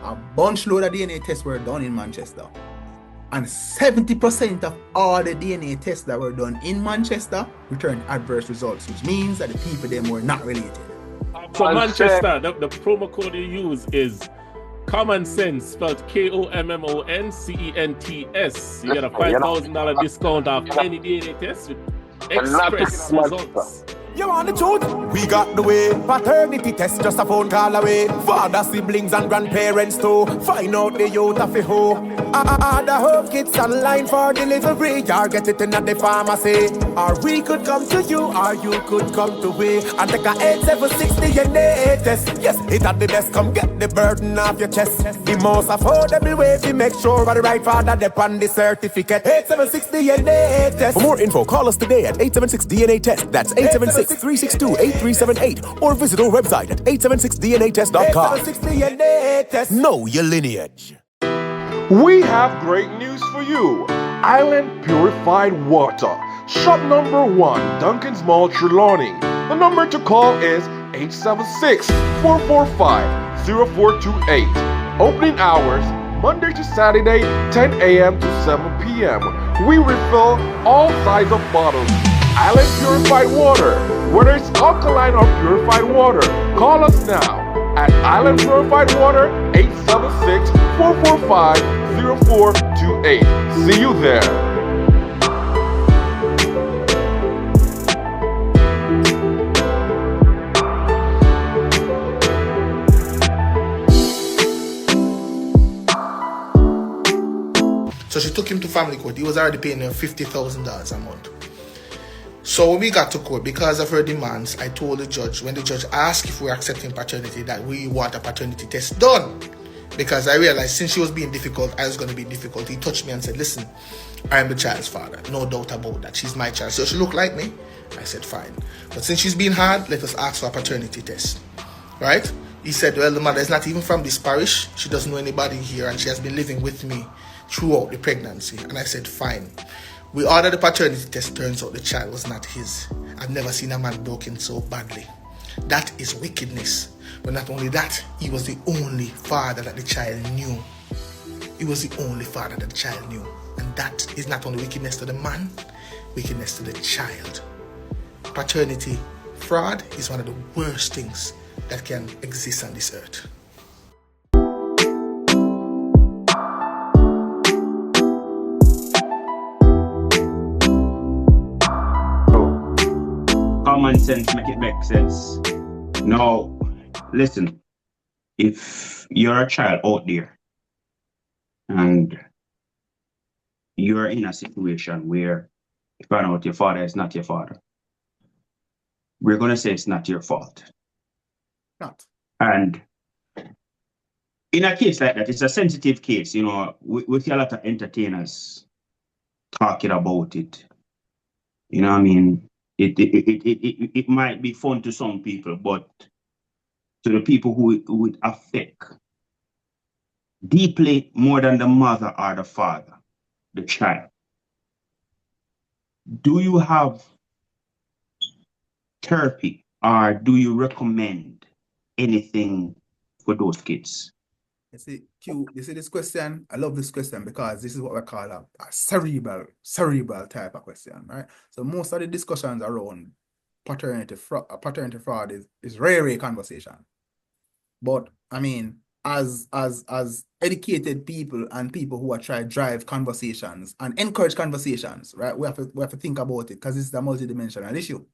a bunch load of DNA tests were done in Manchester. And 70% of all the DNA tests that were done in Manchester returned adverse results, which means that the people them were not related. So Manchester, the promo code you use is Kommon Cents, spelled KOMMONCENTS. You get a $5,000 discount off any DNA test with express results. You want the truth? We got the way. Paternity test just a phone call away. Father, siblings and grandparents too. Find out the youth of a hoe. The whole kids online for delivery. You get it in at the pharmacy. Or we could come to you, or you could come to we. And take a 8760 DNA test. Yes, it at the best. Come get the burden off your chest. The most affordable way to make sure the right father depend the certificate. 8760 DNA test. For more info, call us today at 876 DNA test. That's 876-362-8378 or visit our website at 876dnatest.com. Know your lineage. We have great news for you. Island Purified Water. Shop number 1, Duncan's Mall, Trelawney. The number to call is 876-445-0428. Opening hours, Monday to Saturday, 10 a.m. to 7 p.m. We refill all size of bottles. Island Purified Water. Whether it's alkaline or purified water, call us now at Island Purified Water, 876-445-0428. See you there. So she took him to family court. He was already paying her $50,000 a month. So when we got to court, because of her demands, I told the judge, when the judge asked if we were accepting paternity, that we want a paternity test done. Because I realized since she was being difficult, I was going to be difficult. He touched me and said, listen, I am the child's father. No doubt about that. She's my child. So she looked like me. I said, fine. But since she's being hard, let us ask for a paternity test. Right? He said, well, the mother is not even from this parish. She doesn't know anybody here, and she has been living with me throughout the pregnancy. And I said, fine. We ordered the paternity test. Turns out the child was not his. I've never seen a man broken so badly. That is wickedness. But not only that, he was the only father that the child knew. He was the only father that the child knew. And that is not only wickedness to the man, wickedness to the child. Paternity fraud is one of the worst things that can exist on this earth. Common sense make it make sense. Now, listen, if you're a child out there and you're in a situation where you find out your father is not your father, we're going to say it's not your fault. Not. And in a case like that, it's a sensitive case, you know, we see a lot of entertainers talking about it. You know what I mean? It might be fun to some people, but to the people who it would affect deeply more than the mother or the father, the child. Do you have therapy or do you recommend anything for those kids? You see, Q, you see this question? I love this question because this is what we call a cerebral type of question, right? So most of the discussions around paternity fraud is rare conversation. But I mean, as educated people and people who are trying to drive conversations and encourage conversations, right? We have to think about it because this is a multidimensional issue.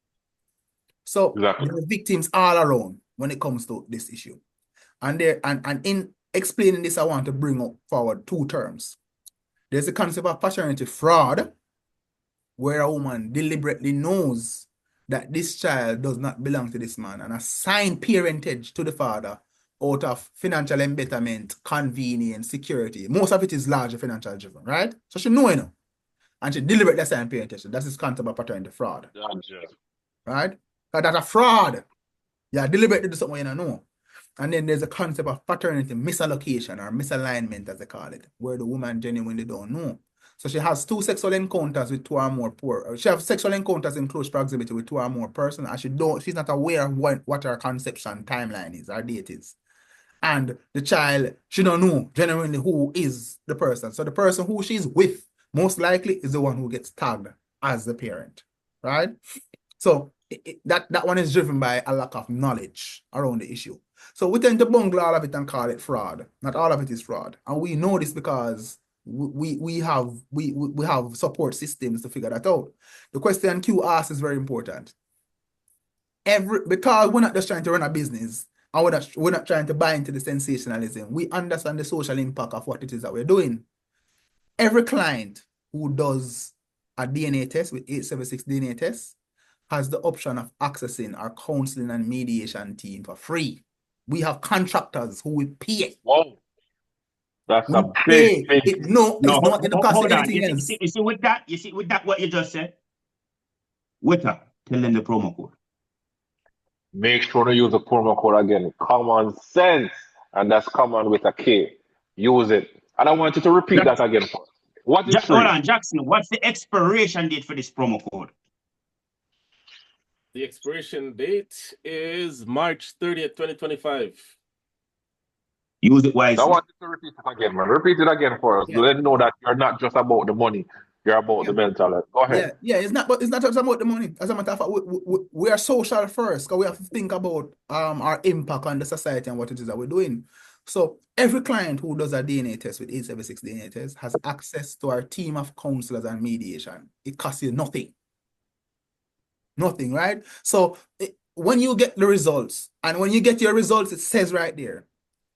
So Exactly. there are victims all around when it comes to this issue. And in explaining this, I want to bring forward two terms. There's the concept of paternity fraud, where a woman deliberately knows that this child does not belong to this man and assign parentage to the father out of financial embetterment, convenience, security. Most of it is largely financial driven, right? So she knows, and she deliberately assign parentage. That's this concept of paternity fraud. Right? That's a fraud. Yeah, deliberately do something you don't know. And then there's a concept of paternity misallocation or misalignment, as they call it, where the woman genuinely don't know. So she has two sexual encounters with two or more she has sexual encounters in close proximity with two or more persons, and she's not aware of what her conception timeline is, her date is. And the child, she don't know genuinely who is the person. So the person who she's with, most likely, is the one who gets tagged as the parent, right? So that one is driven by a lack of knowledge around the issue. So we tend to bungle all of it and call it fraud. Not all of it is fraud. And we know this because we have support systems to figure that out. The question Q asks is very important. Because we're not just trying to run a business, and we're not trying to buy into the sensationalism. We understand the social impact of what it is that we're doing. Every client who does a DNA test with 876 DNA test has the option of accessing our counseling and mediation team for free. We have contractors who will pay. Whoa. That's We a pay. big thing. It's not going to cost Hold on. anything else. You see with that what you just said? Waiter, tell them the promo code. Make sure to use the promo code again. Kommon Cents, and that's common with a K. Use it. And I want you to repeat that again for us. What is free? Hold on, Jackson. What's the expiration date for this promo code? The expiration date is March 30th, 2025. Use it wisely. I want you to repeat it again, man. Repeat it again for us. Yeah. Let them know that you're not just about the money. You're about the mental health. Go ahead. Yeah, it's not just about the money. As a matter of fact, we are social first, because we have to think about our impact on the society and what it is that we're doing. So every client who does a DNA test with 876 DNA test has access to our team of counselors and mediation. It costs you nothing. Nothing, right? So when you get the results, and when you get your results, it says right there,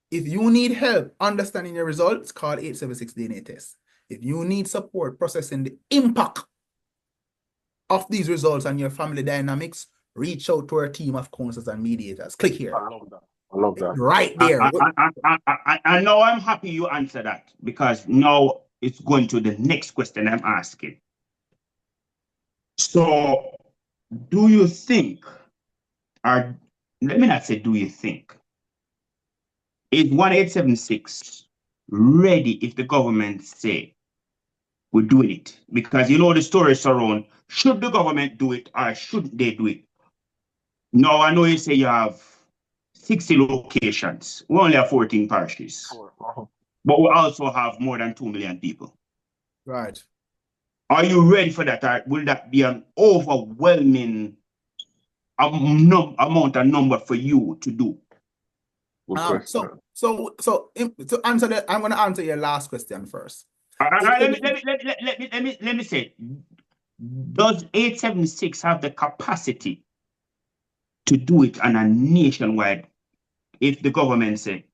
if you need help understanding your results, call 876 DNA test. If you need support processing the impact of these results on your family dynamics, reach out to our team of counselors and mediators. Click here. I love that. Right there. I know I'm happy you answered that, because now it's going to the next question I'm asking. So, do you think, or let me not say do you think, is 1876 ready if the government say we're doing it? Because you know the stories around, should the government do it or shouldn't they do it? Now, I know you say you have 60 locations. We only have 14 parishes. But we also have more than 2 million people. Right. Are you ready for that? Or will that be an overwhelming amount of number for you to do? So to answer that, I'm going to answer your last question first. Let me say, does 876 have the capacity to do it on a nationwide if the government say,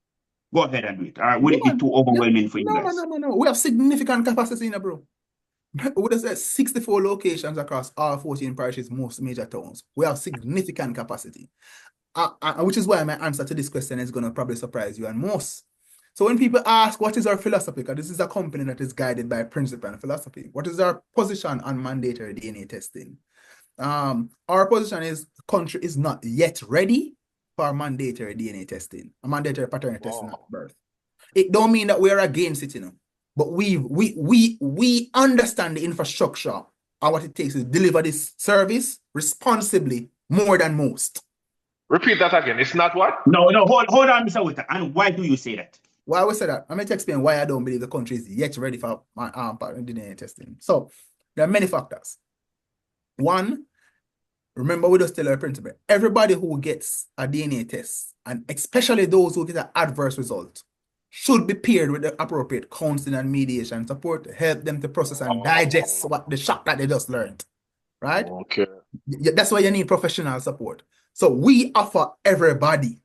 go ahead and do it? Or would it be too overwhelming for you guys? No. We have significant capacity in it, bro. We just said 64 locations across all 14 parishes, most major towns. We have significant capacity. Which is why my answer to this question is going to probably surprise you and most. So when people ask, what is our philosophy? Because this is a company that is guided by principle and philosophy. What is our position on mandatory DNA testing? Our position is the country is not yet ready for mandatory DNA testing, a mandatory paternity testing at birth. It don't mean that we're against it, but we understand the infrastructure and what it takes to deliver this service responsibly more than most. Repeat that again. It's not what? No, hold on, Mr. Witter. And why do you say that? Why we say that? I'm going to explain why I don't believe the country is yet ready for DNA testing. So there are many factors. One, remember we just tell our principle. Everybody who gets a DNA test, and especially those who get an adverse result, should be paired with the appropriate counseling and mediation support to help them to process and digest what the shock that they just learned. Right? Okay. That's why you need professional support. So we offer everybody.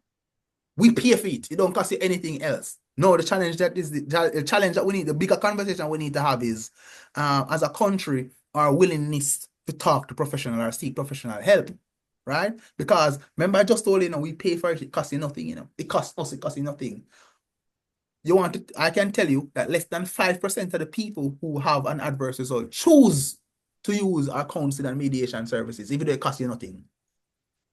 We pay for it. It don't cost you anything else. No, the challenge that we need, the bigger conversation we need to have is, as a country, our willingness to talk to professional or seek professional help, right? Because remember, I just told you, we pay for it. It costs you nothing. It costs us. It costs you nothing. I can tell you that less than 5% of the people who have an adverse result choose to use our counseling and mediation services, even though it costs you nothing.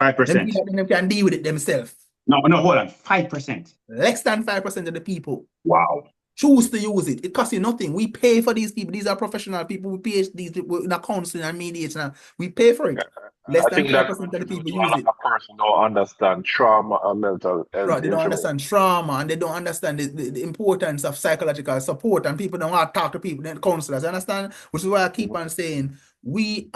5%. They can deal with it themselves. No, hold on. 5%. Less than 5% of the people. Wow. choose to use it. It costs you nothing. We pay for these people. These are professional people. We pay these people in counseling and mediation. We pay for it. Less I than think that 5% of the contributes people to a use lot it. of person don't understand trauma and mental health Right, they don't issues. understand trauma and they don't understand the importance of psychological support, and people don't want to talk to people, then counselors, you understand? Which is why I keep on saying, we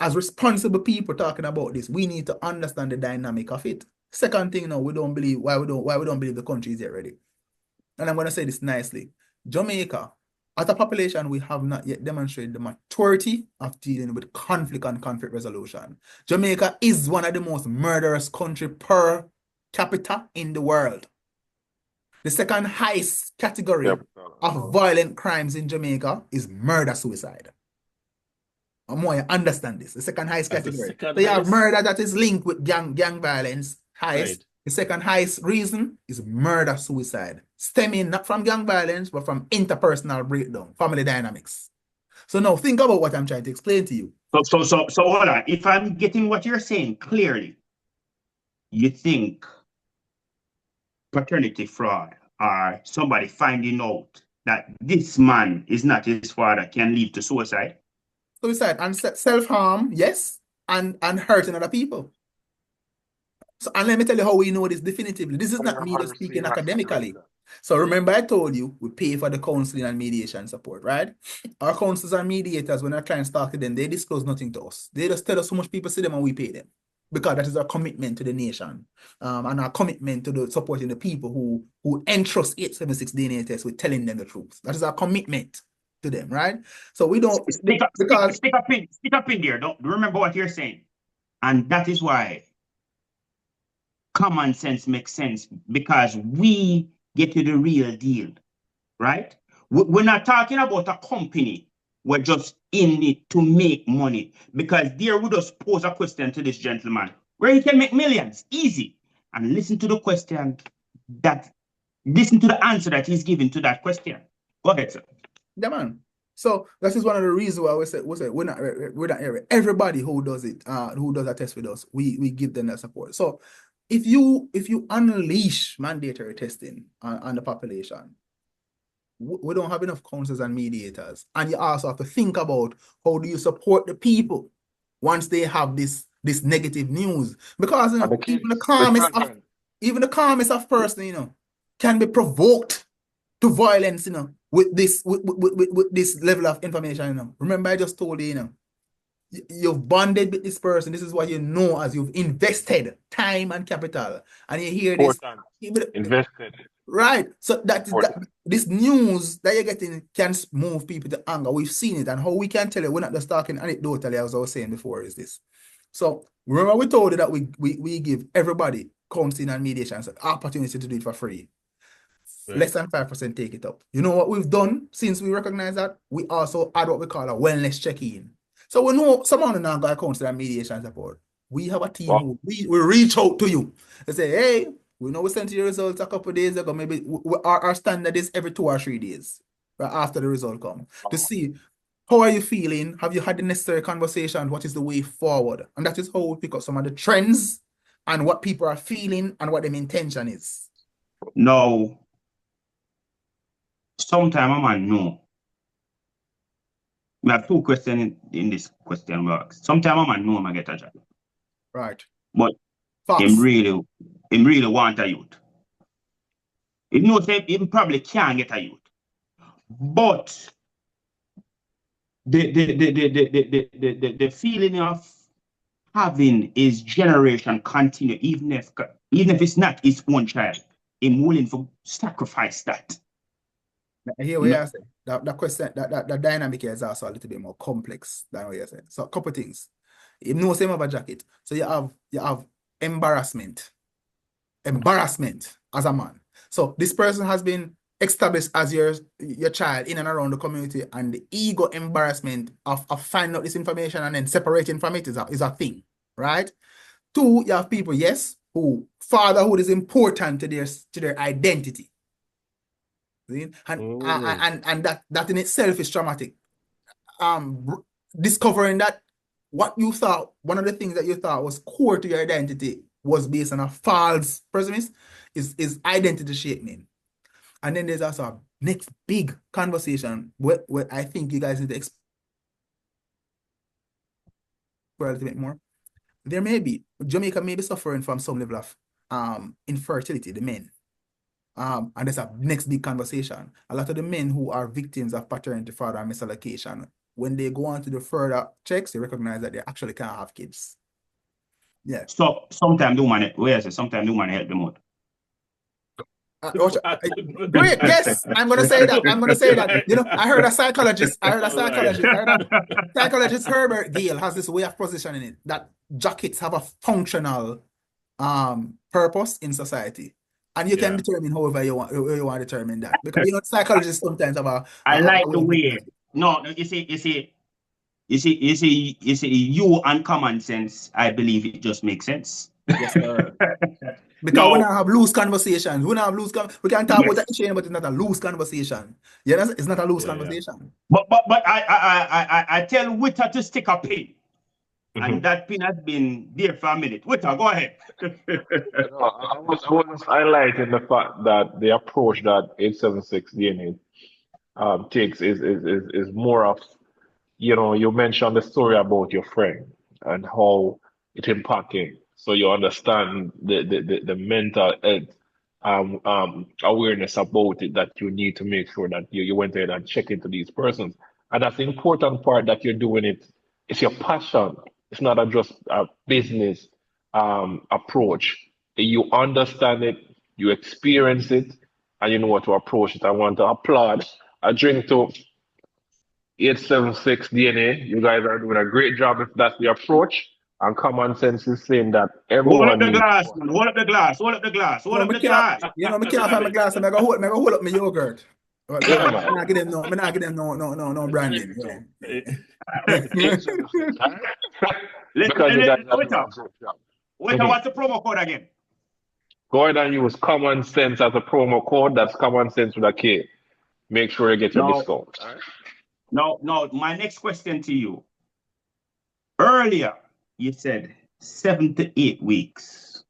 as responsible people talking about this, we need to understand the dynamic of it. Second thing, we don't believe why we don't believe the country is yet ready. And I'm going to say this nicely. Jamaica, as a population, we have not yet demonstrated the maturity of dealing with conflict and conflict resolution. Jamaica is one of the most murderous country per capita in the world. The second highest category of violent crimes in Jamaica is murder-suicide. I want you to understand this. The second highest category. So you have murder that is linked with gang violence, highest. Right. The second highest reason is murder-suicide, stemming not from gang violence, but from interpersonal breakdown, family dynamics. So now think about what I'm trying to explain to you. So hold on. If I'm getting what you're saying clearly, you think paternity fraud or somebody finding out that this man is not his father can lead to suicide? Suicide and self-harm, yes, and hurting other people. So, and let me tell you how we know this definitively. This is not me just speaking academically. So remember I told you we pay for the counseling and mediation support, right? Our counselors and mediators, when our clients talk to them, they disclose nothing to us. They just tell us how much people see them and we pay them. Because that is our commitment to the nation, and our commitment to the supporting the people who entrust 876 DNA test with telling them the truth. That is our commitment to them, right? So we don't Stick up in there. Don't remember what you're saying. And that is why common sense makes sense, because we get to the real deal, right? We're not talking about a company. We're just in it to make money, because there we just pose a question to this gentleman where he can make millions easy, and listen to the answer that he's giving to that question. Go ahead, sir. Yeah, man. So this is one of the reasons why we say we're not everybody who does it, who does a test with us, we give them that support. So if you unleash mandatory testing on the population, we don't have enough counselors and mediators, and you also have to think about how do you support the people once they have this negative news, because even the calmest of person can be provoked to violence with this level of information. Remember I just told you you've bonded with this person. This is what you know as you've invested time and capital, and you hear this invested. Right. So this news that you're getting can move people to anger. We've seen it, and how we can tell you, we're not just talking anecdotally, as I was saying before, is this. So remember we told you that we give everybody counseling and mediation so opportunity to do it for free. Right. Less than 5% take it up. You know what we've done since we recognize that? We also add what we call a wellness check-in. So we know someone now got counseling and mediation support. We have a team who we reach out to you and say, hey, we know we sent you your results a couple of days ago. Maybe our standard is every 2 or 3 days, right after the result comes, to see how are you feeling. Have you had the necessary conversation? What is the way forward? And that is how we pick up some of the trends and what people are feeling and what their intention is. No, sometime a man know. We have 2 questions in this question box. Sometime a man know I get a job. Right. But him really want a youth. He knows that he probably can't get a youth. But the feeling of having his generation continue, even if it's not his own child, him willing to sacrifice that. Here we are saying that question, that dynamic here is also a little bit more complex than what you're saying. So a couple of things. He knows him have a jacket. So you have embarrassment as a man. So this person has been established as your child in and around the community, and the ego embarrassment of finding out this information and then separating from it is a thing, right? 2, you have people, yes, who fatherhood is important to their identity. And that in itself is traumatic. Discovering that what you thought, one of the things that you thought was core to your identity was based on a false premise is identity shaping. And then there's also a next big conversation where I think you guys need to explore a little bit more. Jamaica may be suffering from some level of infertility, the men. And there's a next big conversation. A lot of the men who are victims of paternity fraud and misallocation, when they go on to the further checks, they recognize that they actually can't have kids. Yeah. So sometimes the woman, sometimes the woman help them out. Great. Yes, I'm gonna say that. You know, I heard a psychologist Herbert Gale has this way of positioning it that jackets have a functional purpose in society. And you can determine however you want to determine that. Because you know, psychologists sometimes have I like the way. No, you see, you and Kommon Cents, I believe it just makes sense. Yes, sir. Because we don't have loose conversations. We can talk about the issue, but it's not a loose conversation. Yeah, it's not a loose conversation. But I tell Witter to stick a pin. And that pin has been there for a minute. Witter, go ahead. I was highlighting the fact that the approach that 876 DNA takes is more of, you know, you mentioned the story about your friend and how it impacted. So you understand the mental health awareness about it, that you need to make sure that you went ahead and check into these persons. And that's the important part, that you're doing it. It's your passion. It's not just a business approach. You understand it, you experience it, and you know what to approach it. I want to applaud. I drink to 876 DNA. You guys are doing a great job if that's the approach. And Kommon Cents is saying that everyone. Hold up the glass, man. Hold up the glass. You know, I can't have my glass, and I go hold up my yogurt. Well, I'm not getting no branding. Wait, what's the promo code again? Go ahead and use Kommon Cents as a promo code. That's Kommon Cents with a K. Make sure you get your discount. No, my next question to you. Earlier, you said 7 to 8 weeks,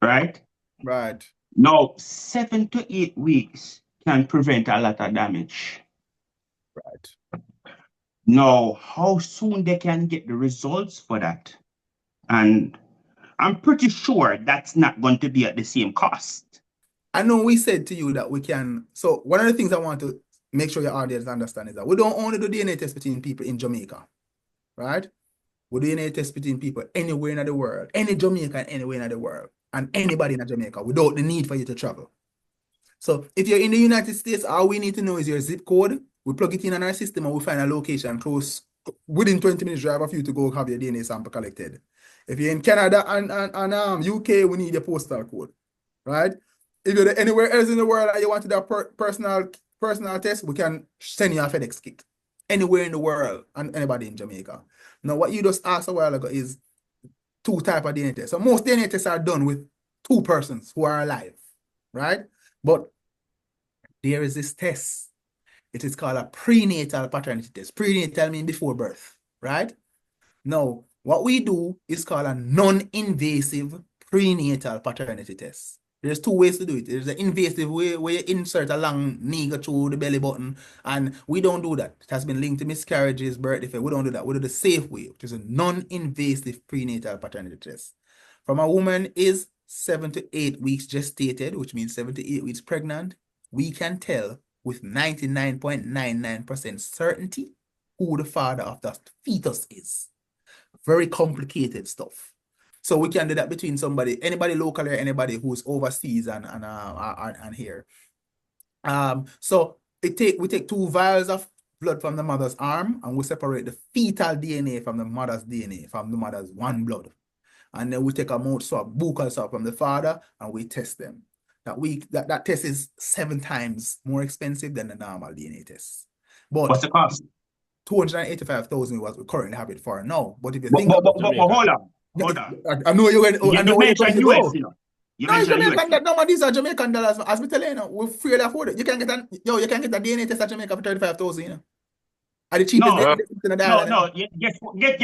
right? Right. Now, 7 to 8 weeks can prevent a lot of damage. Right. Now, how soon they can get the results for that? And I'm pretty sure that's not going to be at the same cost. I know we said to you that we can. So one of the things I want to make sure your audience understand is that we don't only do DNA tests between people in Jamaica, right? We do DNA tests between people anywhere in the world, any Jamaican anywhere in the world, and anybody in Jamaica without the need for you to travel. So if you're in the United States, all we need to know is your zip code. We plug it in on our system and we find a location close, within 20 minutes drive of you to go have your DNA sample collected. If you're in Canada and UK, we need your postal code, right? If you're anywhere else in the world and you want to do a personal test, we can send you a FedEx kit anywhere in the world and anybody in Jamaica. Now, what you just asked a while ago is 2 types of DNA tests. So most DNA tests are done with 2 persons who are alive, right? But there is this test. It is called a prenatal paternity test. Prenatal means before birth, right? Now, what we do is called a non-invasive prenatal paternity test. There's 2 ways to do it. There's an invasive way where you insert a long needle through the belly button, and we don't do that. It has been linked to miscarriages, birth defect. We don't do that. We do the safe way, which is a non-invasive prenatal paternity test. From a woman is 7 to 8 weeks gestated, which means 7 to 8 weeks pregnant, we can tell with 99.99% certainty who the father of that fetus is. Very complicated stuff. So we can do that between anybody local or anybody who's overseas and here. So we take 2 vials of blood from the mother's arm and we separate the fetal DNA from the mother's DNA, from the mother's one blood. And then we take a mouth swab, buccal swab from the father, and we test them. That test is 7 times more expensive than the normal DNA test. But what's the cost? 285,000 is what we currently have it for now. But if you think about Jamaica, hold on. I know you went. I know mentioned US, you know. No, these are Jamaican dollars. As we tell you, we freely afford it. You can get a DNA test at Jamaica for 35,000. You know, at the cheapest.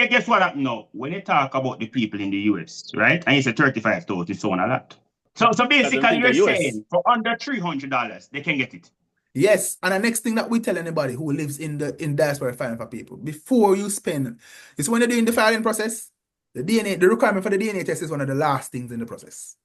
Guess what happened now? When you talk about the people in the US, right? And you say 35,000, so on a lot. So I don't basically, think you're the US. saying for under $300, they can get it. Yes, and the next thing that we tell anybody who lives in diaspora filing for people, before you spend, it's when you're doing the filing process, the requirement for the DNA test is one of the last things in the process.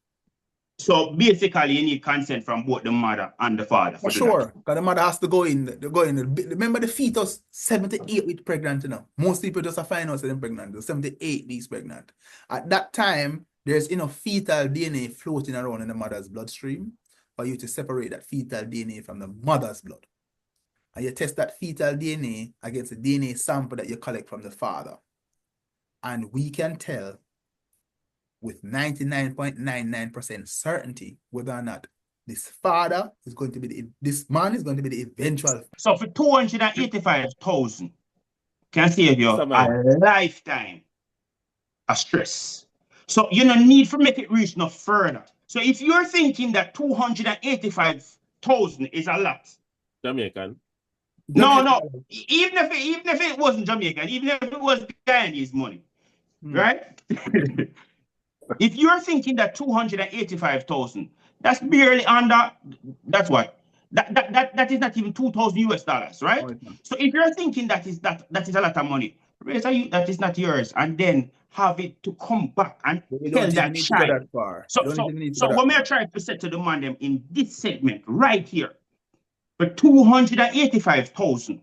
So basically, you need consent from both the mother and the father. For sure, because the mother has to go in. Remember the fetus, 78 weeks pregnant, you know. Most people just find out they're pregnant. They're 78 weeks pregnant. At that time, there's enough fetal DNA floating around in the mother's bloodstream for you to separate that fetal DNA from the mother's blood. And you test that fetal DNA against the DNA sample that you collect from the father. And we can tell with 99.99% certainty whether or not this father is going to be this man is going to be the eventual. So for 285,000, can save you a lifetime of stress. So you don't need to make it reach no further. So if you're thinking that 285,000 is a lot, Jamaican. No. Even if it wasn't Jamaican, even if it was Guyanese money, right? If you're thinking that 285,000, that's barely under. That's what. That is not even $2,000 US, right? So if you're thinking that is a lot of money, that is not yours, and then have it to come back and tell that child. So what may I try to say to the man them in this segment right here, for 285,000,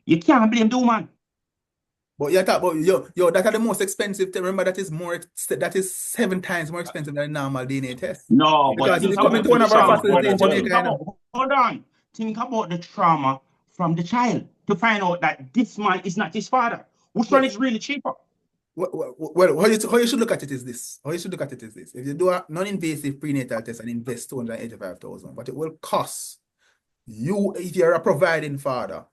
you can't blame the woman. But you talk about yo, that are the most expensive. Remember that is 7 times more expensive than a normal DNA test. No, because if you come into one of our facilities in Jamaica, hold on. Think about the trauma from the child to find out that this man is not his father. Which one is really cheaper? Well, how you should look at it is this. If you do a non-invasive prenatal test and invest 285,000, what it will cost you if you're a providing father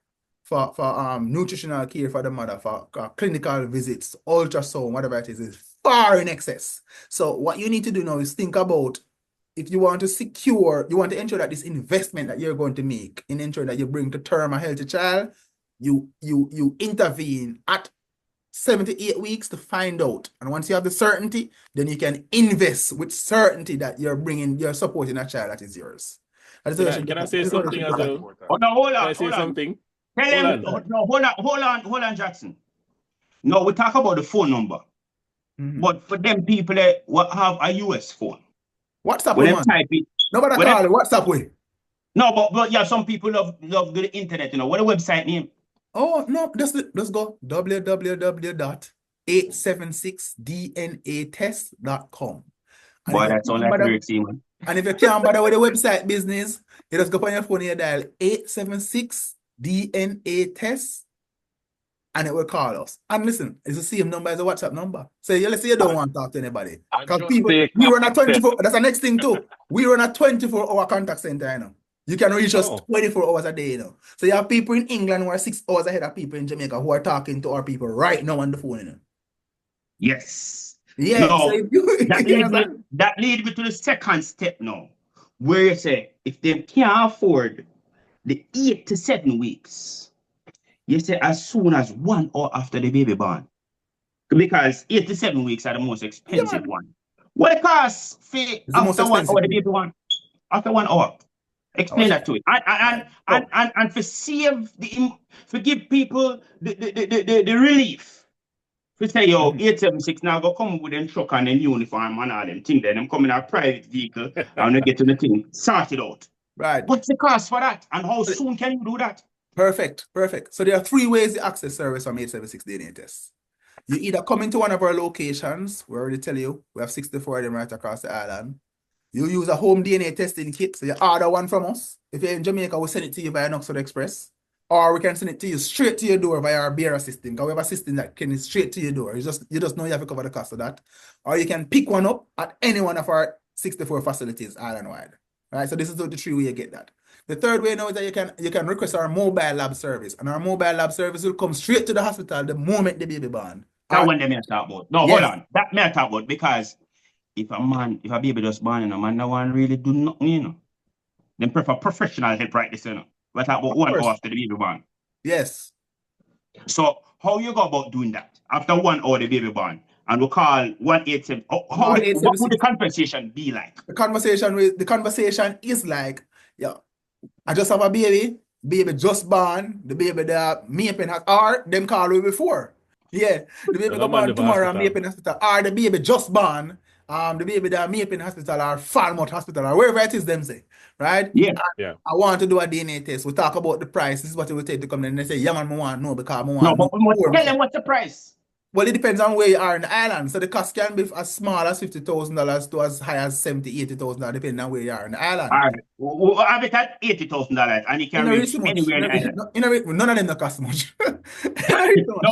for nutritional care for the mother, for clinical visits, ultrasound, whatever it is far in excess. So what you need to do now is think about if you want to ensure that this investment that you're going to make in ensuring that you bring to term a healthy child, you intervene at 78 weeks to find out. And once you have the certainty, then you can invest with certainty that you're supporting a child that is yours. Can I say something as well? Oh, no, hold on. Can I say something? Hold on, Jackson. No, we talk about the phone number. But for them people that have a US phone. WhatsApp way, man. Nobody call it WhatsApp way. No, but yeah, some people love the internet, you know. What the website name? Oh, no, just go www.876dnatest.com. Boy, that's all I heard, man. And if you can't bother with the website business, you just go on your phone and you dial 876-DNA-TEST and it will call us. And listen, it's the same number as a WhatsApp number. So let's say you don't want to talk to anybody. Because we run a 24, that's the next thing too. We run a 24-hour contact center, you know. You can reach us 24 hours a day, you know. So you have people in England who are 6 hours ahead of people in Jamaica who are talking to our people right now on the phone, you know. Yes. Yeah, no, so that leads me to the second step now, where you say if they can't afford the 8 to 7 weeks, you say as soon as 1 hour after the baby born, because 8 to 7 weeks are the most expensive one. What it costs for after 1 hour the baby born? After 1 hour, explain that to it, and for give people the relief. We say, 876 now go come with them truck and them uniform and all them things. Then them come in a private vehicle and they get to the thing, sort it out. Right. What's the cost for that? And how soon can you do that? Perfect. So there are 3 ways to access service from 876 DNA tests. You either come into one of our locations, we already tell you, we have 64 of them right across the island. You use a home DNA testing kit, so you order one from us. If you're in Jamaica, we'll send it to you via Knoxford Express. Or we can send it to you straight to your door via our bearer system. Because we have a system that can straight to your door. You just know you have to cover the cost of that. Or you can pick one up at any one of our 64 facilities island-wide. Right? So this is the 3 ways you get that. The third way now is that you can request our mobile lab service. And our mobile lab service will come straight to the hospital the moment the baby born. That one they may talk about. No, yes. Hold on. That may talk about because if a baby just born, a man no one really do nothing, you know. Then prefer professional help right this, you know. But about 1 hour after the baby born. Yes. So how you go about doing that? After 1 hour the baby born, and we call 187. What would the 1876. conversation be like? The conversation is like, yeah, I just have a baby just born, the baby that Mapen has, or them call we before. Yeah, the baby go born tomorrow and Mapen Hospital, or the baby just born, the baby that Mapen Hospital or Falmouth Hospital or wherever it is them say, right? Yeah. Yeah. I want to do a DNA test. We talk about the price. This is what it will take to come in. And they say, yeah, man, I want to know because I want No, to but we must tell them what's the price. Well, it depends on where you are in the island. So the cost can be as small as $50,000 to as high as $70,000-$80,000, depending on where you are in the island. All right. We'll have it at $80,000 and it can reach anywhere in the island. None of them don't cost much. No,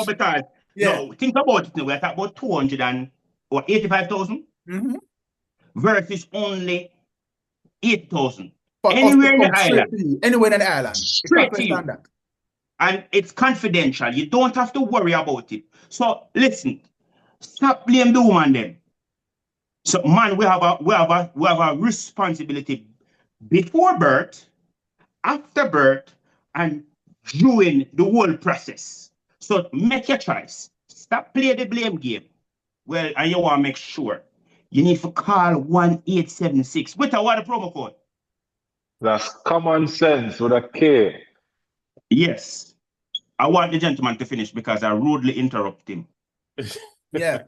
because Yeah. no, think about it now. We're talking about 85,000 versus only 8,000. For us to Anywhere in come the straight island. to you. Anywhere in the island. Straight to you. That. And it's confidential. You don't have to worry about it. So listen, stop blaming the woman then. So man, we have a responsibility before birth, after birth, and during the whole process. So make your choice. Stop playing the blame game. Well, and you want to make sure you need to call 1876. What the promo code? That's Kommon Cents with a K. Yes. I want the gentleman to finish because I rudely interrupt him. Yeah.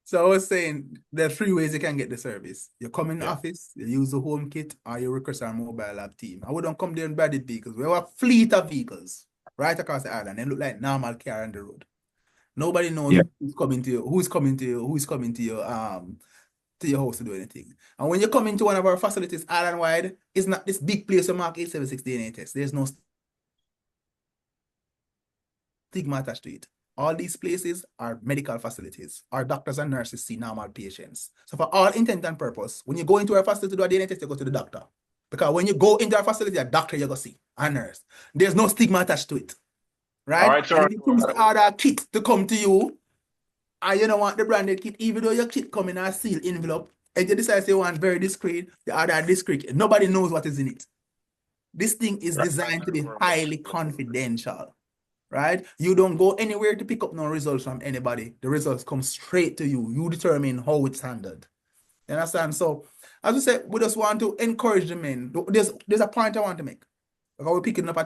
So I was saying there are 3 ways you can get the service. You come in the office, you use the home kit, or you request our mobile app team. And we don't come there in branded vehicles. We have a fleet of vehicles right across the island. They look like normal car on the road. Nobody knows who's coming to your house to do anything. And when you come into one of our facilities island-wide, it's not this big place to mark 876 DNA test. There's no stigma attached to it. All these places are medical facilities. Our doctors and nurses see normal patients. So for all intent and purpose, when you go into our facility to do a DNA test, you go to the doctor. Because when you go into our facility, a doctor you go see, a nurse. There's no stigma attached to it. Right? All right, sure. And if you choose to order a kit to come to you, and you don't want the branded kit, even though your kit come in a sealed envelope, and you decide you want very discreet, you order discreet. Nobody knows what is in it. This thing is designed to be highly confidential. Right? You don't go anywhere to pick up no results from anybody. The results come straight to you. You determine how it's handled. You understand? So, as we said, we just want to encourage the men. There's a point I want to make. Because we're picking up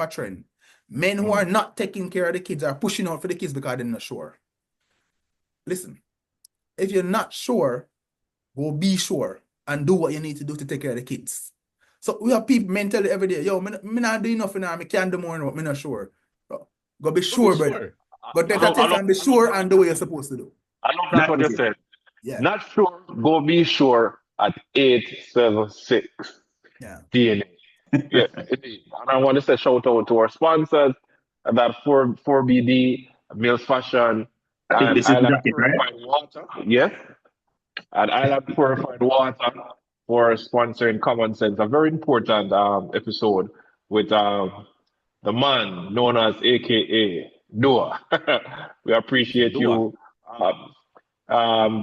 a trend. Men who are not taking care of the kids are pushing out for the kids because they're not sure. Listen, if you're not sure, go be sure and do what you need to do to take care of the kids. So we have people mentally every day, yo, me not do enough now, I can't do more than what me not sure. Go be sure, brother. Go take a test and be sure and do what you're supposed to do. I love that's what you said. Yeah. Not sure, go be sure at 876 DNA. Yeah, indeed. And I want to say shout out to our sponsors, that 4BD, Mills Fashion, and Island Purified Water. Yes. And Island Purified Water for sponsoring Kommon Cents. A very important episode with the man known as AKA Noah. We appreciate you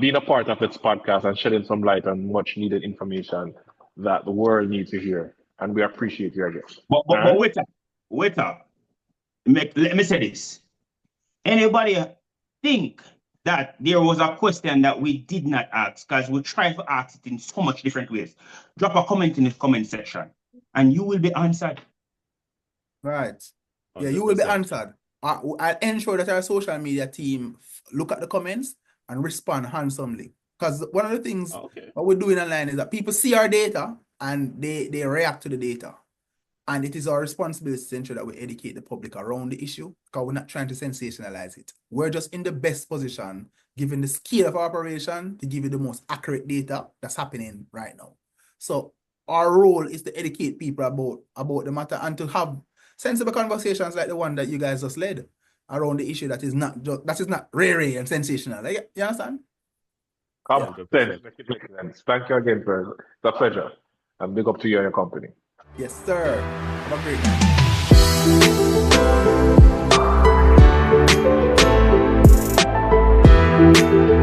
being a part of this podcast and shedding some light on much needed information that the world needs to hear. And we appreciate you again. But wait up. Let me say this. Anybody think that there was a question that we did not ask because we tried to ask it in so much different ways? Drop a comment in the comment section and you will be answered. Right. Yeah, you will be answered. I'll ensure that our social media team look at the comments and respond handsomely. Because one of the things what we're doing online is that people see our data and they react to the data. And it is our responsibility to ensure that we educate the public around the issue, because we're not trying to sensationalize it. We're just in the best position, given the scale of our operation, to give you the most accurate data that's happening right now. So our role is to educate people about the matter and to have sensible conversations like the one that you guys just led around the issue that is not rare and sensational. Like, you understand? Thank you again, for it's a pleasure. And big up to you and your company. Yes, sir. Have a great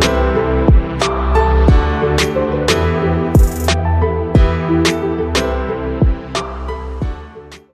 night.